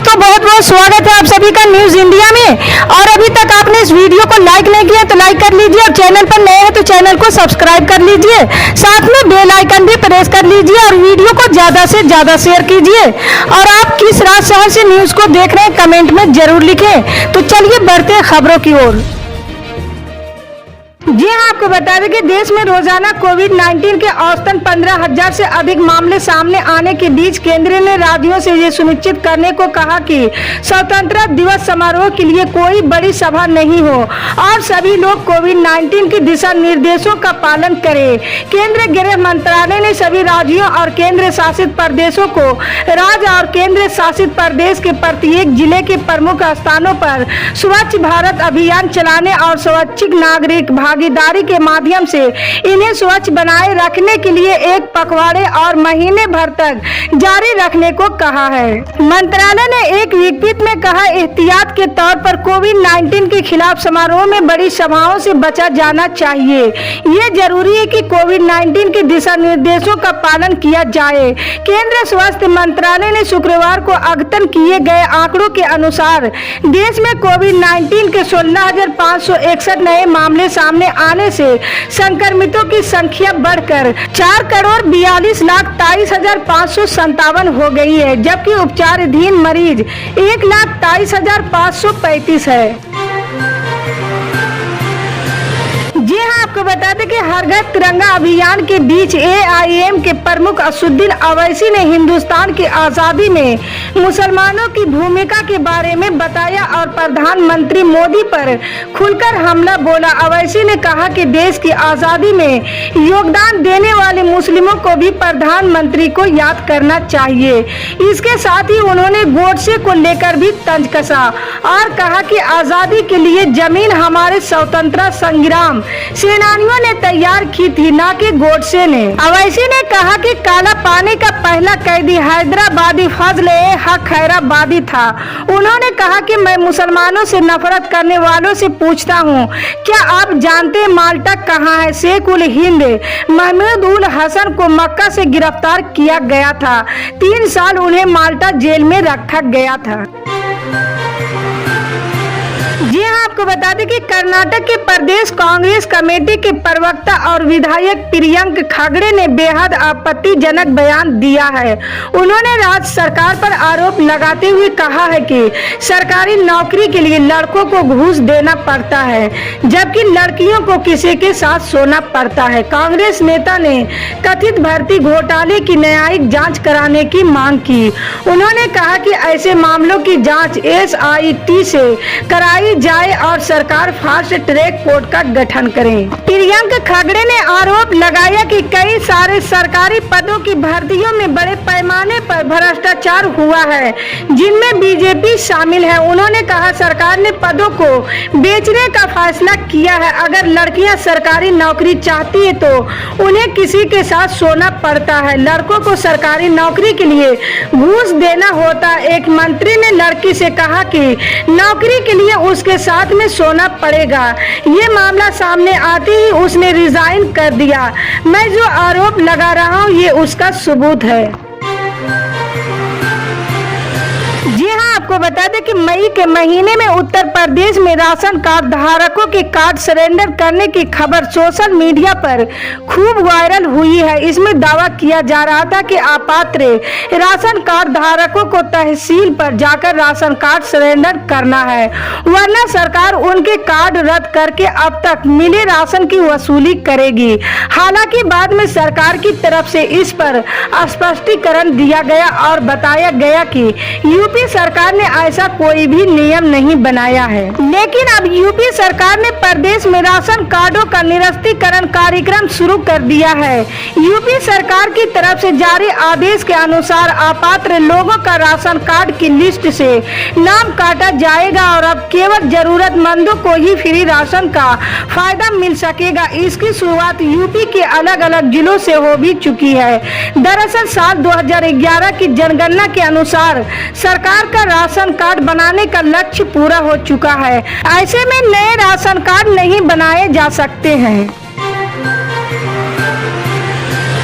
दोस्तों, बहुत बहुत स्वागत है आप सभी का न्यूज इंडिया में। और अभी तक आपने इस वीडियो को लाइक नहीं किया तो लाइक कर लीजिए, और चैनल पर नए हैं तो चैनल को सब्सक्राइब कर लीजिए, साथ में बेल आइकन भी प्रेस कर लीजिए और वीडियो को ज्यादा से ज्यादा शेयर कीजिए। और आप किस राज्य शहर से न्यूज को देख रहे हैं कमेंट में जरूर लिखें। तो चलिए बढ़ते हैं खबरों की ओर। जी हाँ, आपको बता दें कि देश में रोजाना कोविड-19 के औसतन 15,000 से अधिक मामले सामने आने के बीच केंद्र ने राज्यों से ये सुनिश्चित करने को कहा कि स्वतंत्रता दिवस समारोह के लिए कोई बड़ी सभा नहीं हो और सभी लोग कोविड-19 के दिशा निर्देशों का पालन करें। केंद्रीय गृह मंत्रालय ने सभी राज्यों और केंद्र शासित प्रदेशों को राज्य और केंद्र शासित प्रदेश के प्रत्येक जिले के प्रमुख स्थानों पर स्वच्छ भारत अभियान चलाने और स्वैच्छिक नागरिक भागीदारी के माध्यम से इन्हें स्वच्छ बनाए रखने के लिए एक पखवाड़े और महीने भर तक जारी रखने को कहा है। मंत्रालय ने एक विज्ञप्ति में कहा, एहतियात के तौर पर कोविड-19 के खिलाफ समारोह में बड़ी सभाओं से बचा जाना चाहिए। ये जरूरी है कि कोविड-19 के दिशा निर्देशों का पालन किया जाए। केंद्रीय स्वास्थ्य मंत्रालय ने शुक्रवार को अद्यतन किए गए आंकड़ों के अनुसार देश में कोविड-19 के 16,561 नए मामले सामने आने से संक्रमितों की संख्या बढ़कर 4,42,23,557 हो गई है, जबकि उपचाराधीन मरीज 1,23,535 है। जी हाँ, आपको बता दें कि हर घर तिरंगा अभियान के बीच AIM के प्रमुख असदुद्दीन अवैसी ने हिंदुस्तान की आज़ादी में मुसलमानों की भूमिका के बारे में बताया और प्रधानमंत्री मोदी पर खुलकर हमला बोला। अवैसी ने कहा कि देश की आज़ादी में योगदान देने वाले मुस्लिमों को भी प्रधानमंत्री को याद करना चाहिए। इसके साथ ही उन्होंने गोडसे को लेकर भी तंज कसा और कहा कि आज़ादी के लिए जमीन हमारे स्वतंत्रता संग्राम सेनानियों ने तैयार की थी, ना कि गोडसे ने। अवैसी ने कहा कि काला पानी का पहला कैदी हैदराबादी फजल-ए-हक खैराबादी था। उन्होंने कहा कि मैं मुसलमानों से नफरत करने वालों से पूछता हूं, क्या आप जानते हैं माल्टा कहां है? शेख उल हिंद महमूद उल हसन को मक्का से गिरफ्तार किया गया था। 3 साल उन्हें माल्टा जेल में रखा गया था। जी हाँ, आपको बता दें कि कर्नाटक के प्रदेश कांग्रेस कमेटी के प्रवक्ता और विधायक प्रियंक खगड़े ने बेहद आपत्तिजनक बयान दिया है। उन्होंने राज्य सरकार पर आरोप लगाते हुए कहा है कि सरकारी नौकरी के लिए लड़कों को घूस देना पड़ता है, जबकि लड़कियों को किसी के साथ सोना पड़ता है। कांग्रेस नेता ने कथित भर्ती घोटाले की न्यायिक जाँच कराने की मांग की। उन्होंने कहा कि ऐसे मामलों की जाँच SIT से कराई जाए और सरकार फास्ट ट्रैक कोर्ट का गठन करें। प्रियंक खगड़े ने आरोप लगाया कि कई सारे सरकारी पदों की भर्तियों में बड़े पैमाने पर भ्रष्टाचार हुआ है, जिनमें बीजेपी शामिल है। उन्होंने कहा, सरकार ने पदों को बेचने का फैसला किया है। अगर लड़कियां सरकारी नौकरी चाहती है तो उन्हें किसी के साथ सोना पड़ता है। लड़कों को सरकारी नौकरी के लिए घूस देना होता। एक मंत्री ने लड़की से कहा कि नौकरी के लिए उसके साथ में सोना पड़ेगा। ये मामला सामने आते ही उसने रिजाइन कर दिया। मैं जो आरोप लगा रहा हूँ ये उसका सबूत है। जी हाँ, आपको बता दें कि मई के महीने में उत्तर प्रदेश में राशन कार्ड धारकों के कार्ड सरेंडर करने की खबर सोशल मीडिया पर खूब वायरल हुई है। इसमें दावा किया जा रहा था कि अपात्र राशन कार्ड धारकों को तहसील पर जाकर राशन कार्ड सरेंडर करना है, वरना सरकार उनके कार्ड रद्द करके अब तक मिले राशन की वसूली करेगी। हालांकि बाद में सरकार की तरफ से इस पर स्पष्टीकरण दिया गया और बताया गया कि यूपी सरकार ने ऐसा कोई भी नियम नहीं बनाया है। लेकिन अब यूपी सरकार ने प्रदेश में राशन कार्डों का निरस्तीकरण कार्यक्रम शुरू कर दिया है। यूपी सरकार की तरफ से जारी आदेश के अनुसार अपात्र लोगों का राशन कार्ड की लिस्ट से नाम काटा जाएगा और अब केवल जरूरतमंदों को ही फ्री राशन का फायदा मिल सकेगा। इसकी शुरुआत यूपी के अलग अलग जिलों से हो भी चुकी है। दरअसल साल 2011 की जनगणना के अनुसार सरकार का राशन कार्ड बनाने का लक्ष्य पूरा हो चुका है। ऐसे में नए राशन कार्ड नहीं बनाए जा सकते हैं।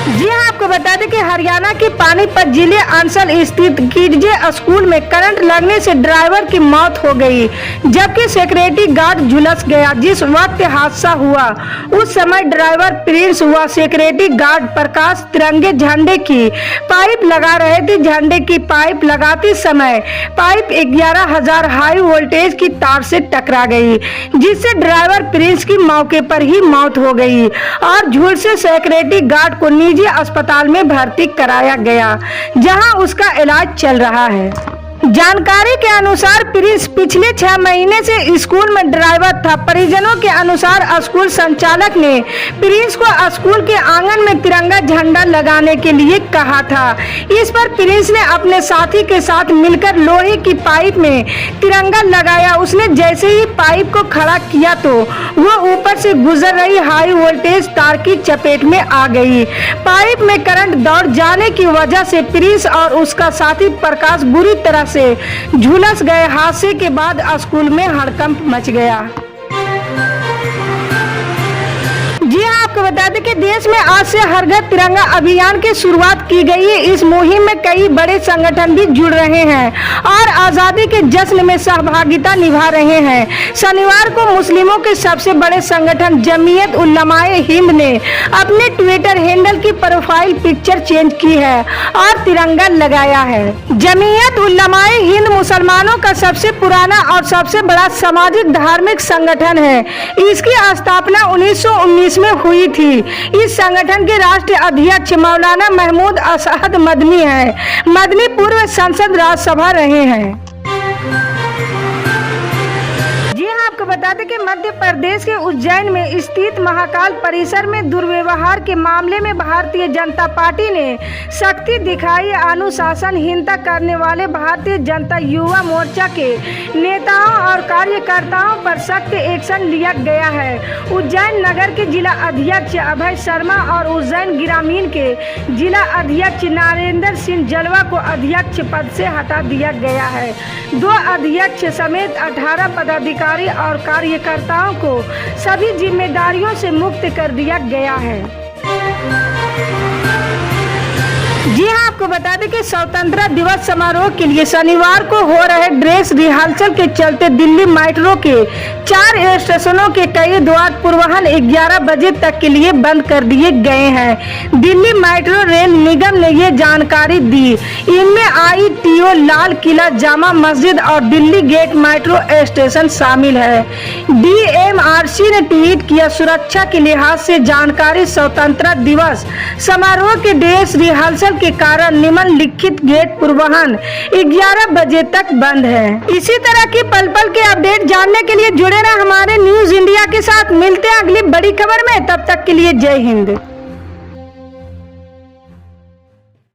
जी हाँ, आपको आपको बता दें कि हरियाणा के पानीपत जिले अंसल स्थित किडजे स्कूल में करंट लगने से ड्राइवर की मौत हो गई, जबकि सिक्योरिटी गार्ड झुलस गया। जिस वक्त हादसा हुआ उस समय ड्राइवर प्रिंस व सिक्योरिटी गार्ड प्रकाश तिरंगे झंडे की पाइप लगा रहे थे। झंडे की पाइप लगाते समय पाइप 11,000 हाई वोल्टेज की तार से टकरा गई, जिससे ड्राइवर प्रिंस की मौके पर ही मौत हो गई और झुलसे सिक्योरिटी गार्ड को निजी अस्पताल में भर्ती कराया गया, जहां उसका इलाज चल रहा है। जानकारी के अनुसार प्रिंस पिछले 6 महीने से स्कूल में ड्राइवर था। परिजनों के अनुसार स्कूल संचालक ने प्रिंस को स्कूल के आंगन में तिरंगा झंडा लगाने के लिए कहा था। इस पर प्रिंस ने अपने साथी के साथ मिलकर लोहे की पाइप में तिरंगा लगाया। उसने जैसे ही पाइप को खड़ा किया तो वो ऊपर से गुजर रही हाई वोल्टेज तार की चपेट में आ गई। पाइप में करंट दौड़ जाने की वजह से प्रिंस और उसका साथी प्रकाश बुरी तरह से झुलस गए। हादसे के बाद स्कूल में हड़कंप मच गया। जी हाँ, आपको बता दें कि देश में आज से हर घर तिरंगा अभियान की शुरुआत की गई है। इस मुहिम में कई बड़े संगठन भी जुड़ रहे हैं और आजादी के जश्न में सहभागिता निभा रहे हैं। शनिवार को मुस्लिमों के सबसे बड़े संगठन जमीयत उलमाए हिंद ने अपने ट्विटर हैंडल की प्रोफाइल पिक्चर चेंज की है और तिरंगा लगाया है। जमीयत उलमाए हिंद मुसलमानों का सबसे पुराना और सबसे बड़ा सामाजिक धार्मिक संगठन है। इसकी स्थापना 1919 में हुई थी। इस संगठन के राष्ट्रीय अध्यक्ष मौलाना महमूद असहद मदनी है। मदनी पूर्व संसद राज्यसभा रहे हैं। आपको बता दें कि मध्य प्रदेश के उज्जैन में स्थित महाकाल परिसर में दुर्व्यवहार के मामले में भारतीय जनता पार्टी ने सख्ती दिखाई। अनुशासनहीनता करने वाले भारतीय जनता युवा मोर्चा के नेताओं और कार्यकर्ताओं पर सख्त एक्शन लिया गया है। उज्जैन नगर के जिला अध्यक्ष अभय शर्मा और उज्जैन ग्रामीण के जिला अध्यक्ष नरेंद्र सिंह जलवा को अध्यक्ष पद से हटा दिया गया है। 2 अध्यक्ष समेत 18 पदाधिकारी और कार्यकर्ताओं को सभी जिम्मेदारियों से मुक्त कर दिया गया है। जी हाँ, आपको बता दें कि स्वतंत्रता दिवस समारोह के लिए शनिवार को हो रहे ड्रेस रिहर्सल के चलते दिल्ली मेट्रो के 4 स्टेशनों के कई द्वार पूर्वाह्न 11 बजे तक के लिए बंद कर दिए गए हैं। दिल्ली मेट्रो रेल निगम ने ये जानकारी दी। इनमें ITO, लाल किला, जामा मस्जिद और दिल्ली गेट मेट्रो स्टेशन शामिल है। DMRC ने ट्वीट किया, सुरक्षा के लिहाज से जानकारी स्वतंत्रता दिवस समारोह के ड्रेस रिहर्सल के कारण निम्नलिखित गेट पूर्वाह्न 11 बजे तक बंद है। इसी तरह की पल पल के अपडेट जानने के लिए जुड़े रहें हमारे न्यूज इंडिया के साथ। मिलते हैं अगली बड़ी खबर में, तब तक के लिए जय हिंद।